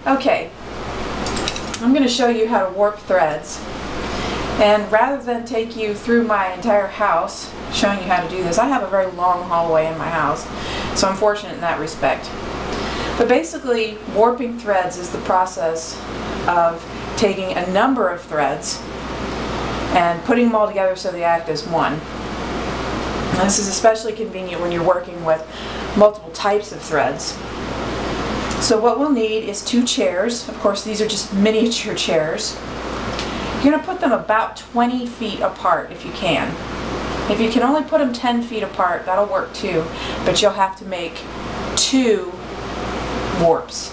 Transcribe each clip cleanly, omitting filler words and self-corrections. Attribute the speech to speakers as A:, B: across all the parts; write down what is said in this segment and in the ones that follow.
A: Okay, I'm going to show you how to warp threads. And rather than take you through my entire house showing you how to do this, I have a very long hallway in my house, so I'm fortunate in that respect. But basically, warping threads is the process of taking a number of threads and putting them all together so they act as one. And this is especially convenient when you're working with multiple types of threads. So what we'll need is 2 chairs. Of course, these are just miniature chairs. You're going to put them about 20 feet apart if you can. If you can only put them 10 feet apart, that'll work too, but you'll have to make 2 warps.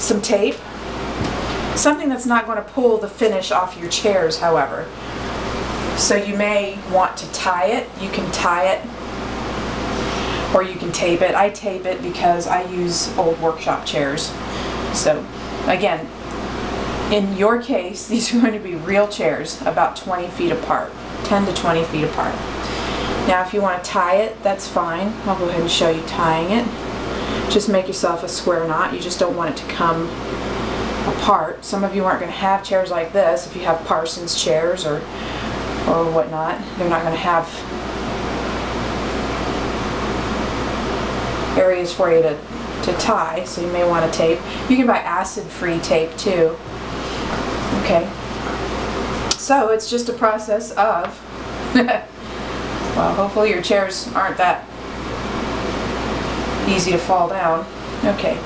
A: Some tape. Something that's not going to pull the finish off your chairs, however. So you may want to tie it. You can tie it, or you can tape it. I tape it because I use old workshop chairs. So again, in your case, these are going to be real chairs, about 20 feet apart, 10 to 20 feet apart. Now if you want to tie it, that's fine. I'll go ahead and show you tying it. Just make yourself a square knot. You just don't want it to come apart. Some of you aren't going to have chairs like this. If you have Parsons chairs or whatnot, they're not going to have areas for you to tie, so you may want to tape. You can buy acid-free tape too. Okay, so it's just a process of well, hopefully your chairs aren't that easy to fall down. Okay,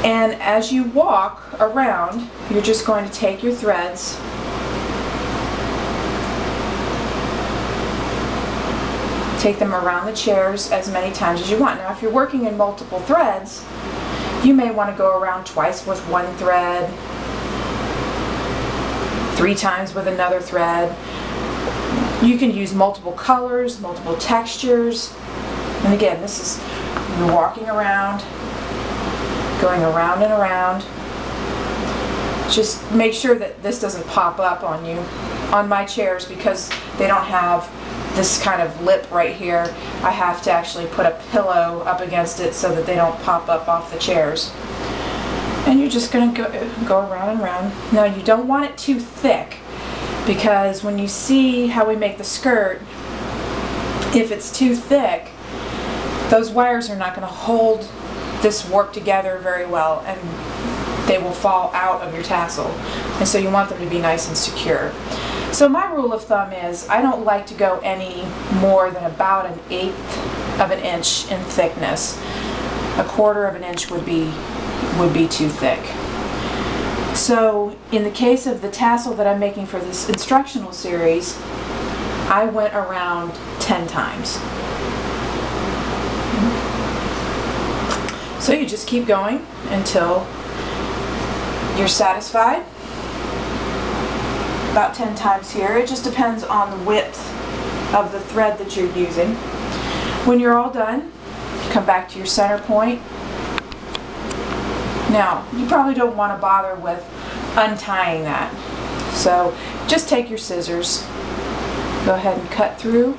A: and as you walk around, you're just going to take your threads take them around the chairs as many times as you want. Now if you're working in multiple threads, you may want to go around twice with one thread, 3 times with another thread. You can use multiple colors, multiple textures. And again, this is, you're walking around, going around and around. Just make sure that this doesn't pop up on you. On my chairs, because they don't have this kind of lip right here, I have to actually put a pillow up against it so that they don't pop up off the chairs. And you're just going to go around and around. Now you don't want it too thick, because when you see how we make the skirt, if it's too thick, those wires are not going to hold this warp together very well, and they will fall out of your tassel. And so you want them to be nice and secure. So my rule of thumb is I don't like to go any more than about 1/8 of an inch in thickness. 1/4 of an inch would be too thick. So in the case of the tassel that I'm making for this instructional series, I went around 10 times. So you just keep going until you're satisfied. About 10 times here. It just depends on the width of the thread that you're using. When you're all done, come back to your center point. Now, you probably don't want to bother with untying that. So just take your scissors, go ahead and cut through,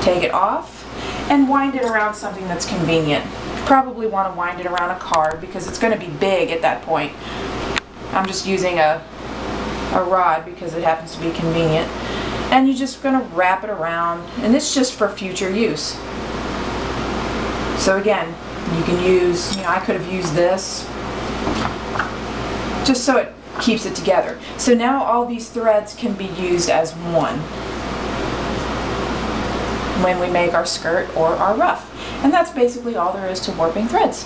A: take it off, and wind it around something that's convenient. You probably want to wind it around a card because it's going to be big at that point. I'm just using a rod because it happens to be convenient. And you're just going to wrap it around, and it's just for future use. So again, you can use, I could have used this just so it keeps it together. So now all these threads can be used as one when we make our skirt or our ruff. And that's basically all there is to warping threads.